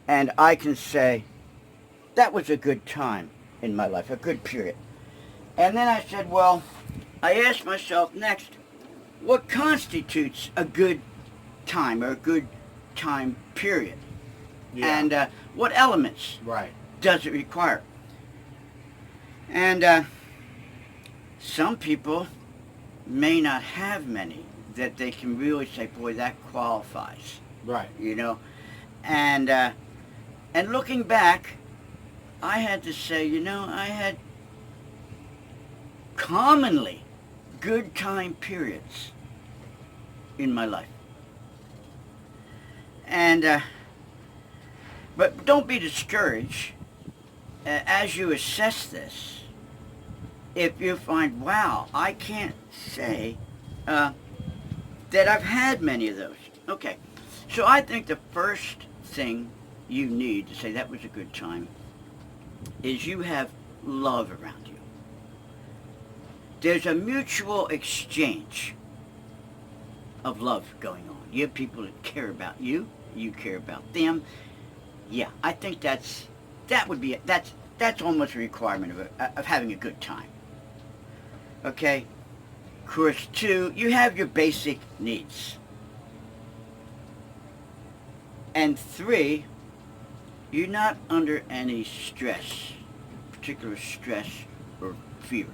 and I can say, that was a good time in my life, a good period. And then I said, well, I asked myself next, what constitutes a good time or a good time period? Yeah. And what elements Right. does it require? And some people may not have many that they can really say, boy, that qualifies, Right. you know. And looking back, I had to say, I had commonly good time periods in my life. And but don't be discouraged as you assess this. If you find, wow, I can't say that I've had many of those. Okay, so I think the first thing you need to say that was a good time is you have love around you. There's a mutual exchange of love going on. You have people that care about you. You care about them. Yeah, I think that's almost a requirement of having a good time. Okay? Of course, two, you have your basic needs. And three, you're not under any stress, particular stress or fear.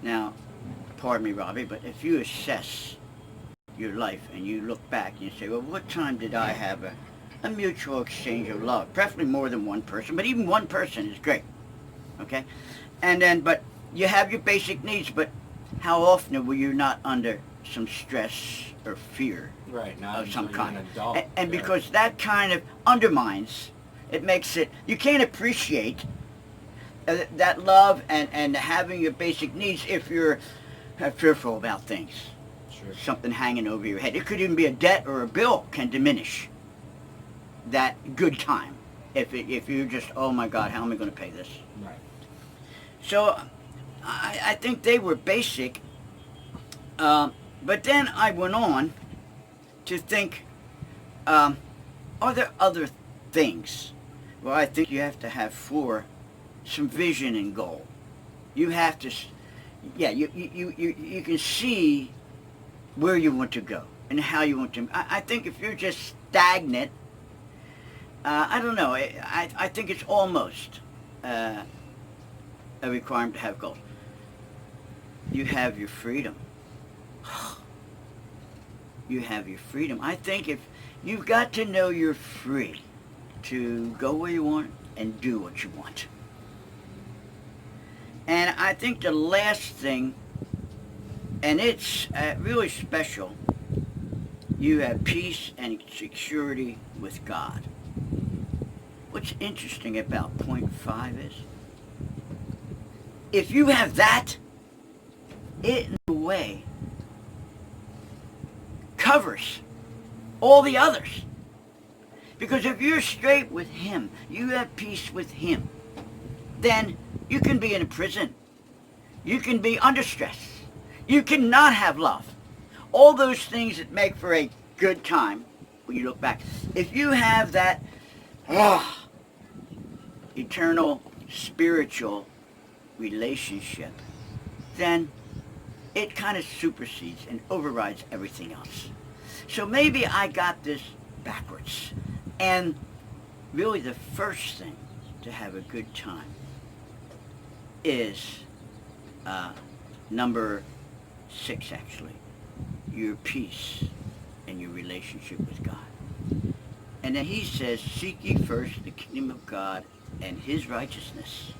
Now, pardon me, Robbie, but if you assess your life and you look back and you say, well, what time did I have a mutual exchange of love? Preferably more than one person, but even one person is great. Okay? And then, but you have your basic needs, but how often were you not under some stress or fear Right. Not of some until you're kind? an adult. And because that kind of undermines, it makes it, you can't appreciate that love and having your basic needs if you're fearful about things. Sure. Something hanging over your head. It could even be a debt or a bill can diminish that good time. If you're just, oh my God, how am I going to pay this? Right. So I think they were basic. But then I went on to think, are there other things? Well, I think you have to have some vision and goal. You have to, yeah, you can see where you want to go and how you want to. I think if you're just stagnant, I don't know, I think it's almost a requirement to have goals. You have your freedom. You have your freedom. I think if you've got to know you're free to go where you want and do what you want. And I think the last thing, and it's really special, you have peace and security with God. What's interesting about point 5 is, if you have that, it in a way covers all the others. Because if you're straight with Him, you have peace with Him, then you can be in a prison. You can be under stress. You cannot have love. All those things that make for a good time, when you look back, if you have that eternal spiritual relationship, then it kind of supersedes and overrides everything else. So maybe I got this backwards. And really the first thing to have a good time is number 6, actually. Your peace and your relationship with God. And then he says, seek ye first the kingdom of God and His righteousness,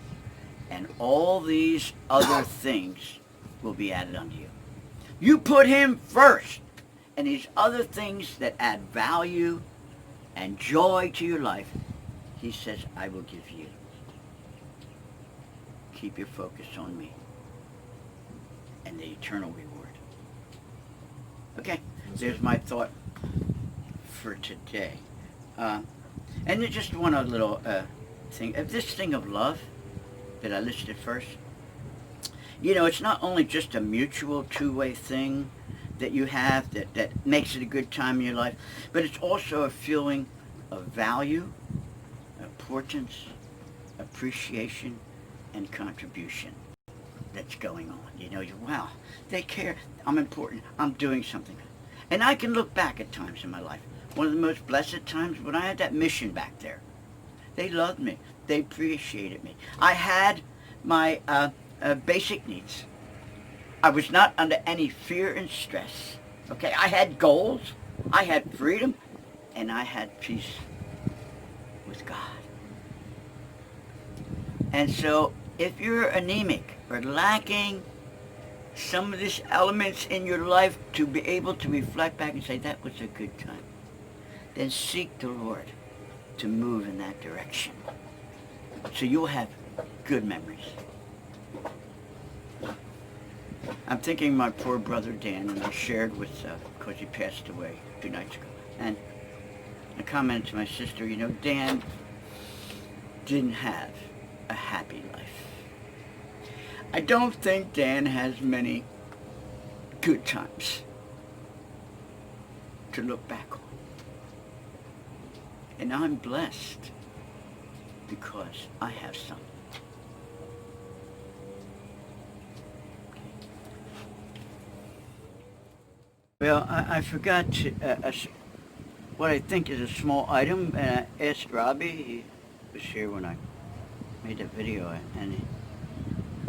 and all these other things will be added unto you. You put Him first, and these other things that add value and joy to your life, He says, I will give you. Keep your focus on me and the eternal reward. Okay, there's my thought for today. And then just one other little thing. This thing of love that I listed first, it's not only just a mutual two-way thing that you have that makes it a good time in your life, but it's also a feeling of value, importance, appreciation, and contribution that's going on. Wow, they care, I'm important, I'm doing something. And I can look back at times in my life. One of the most blessed times when I had that mission back there. They loved me. They appreciated me. I had my basic needs. I was not under any fear and stress. Okay, I had goals, I had freedom, and I had peace with God. And so, if you're anemic or lacking some of these elements in your life to be able to reflect back and say, that was a good time, then seek the Lord to move in that direction. So you'll have good memories. I'm thinking my poor brother Dan, and I shared with, because he passed away 2 nights ago, and I commented to my sister, Dan didn't have a happy life. I don't think Dan has many good times to look back on. And I'm blessed because I have some. Well, I forgot to, what I think is a small item, and I asked Robbie, he was here when I made that video, and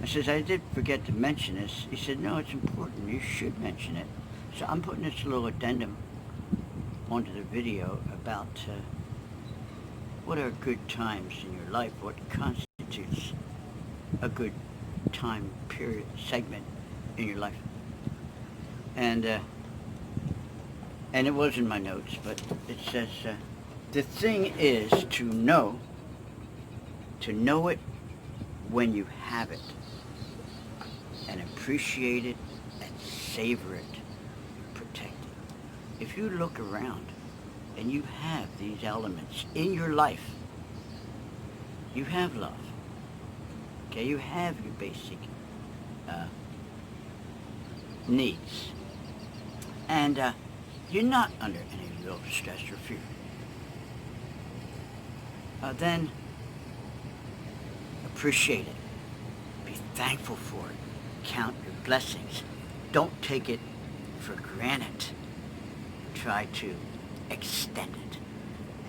I says, I did forget to mention this. He said, no, it's important, you should mention it. So I'm putting this little addendum onto the video about what are good times in your life, what constitutes a good time period, segment in your life. And it was in my notes, but it says, the thing is to know it when you have it, and appreciate it, and savor it, protect it. If you look around and you have these elements in your life, you have love, okay? You have your basic needs, and you're not under any real stress or fear. Then appreciate it. Be thankful for it. Count your blessings. Don't take it for granted. Try to extend it.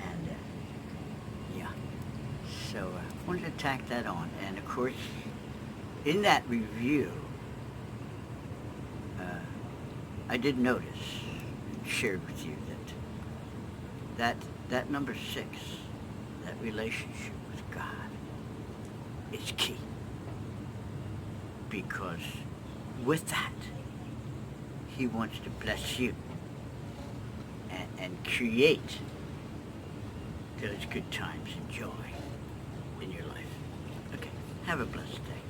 And yeah. So I wanted to tack that on. And of course, in that review, I did notice, shared with you that number 6, that relationship with God, is key. Because with that, He wants to bless you and create those good times and joy in your life. Okay, have a blessed day.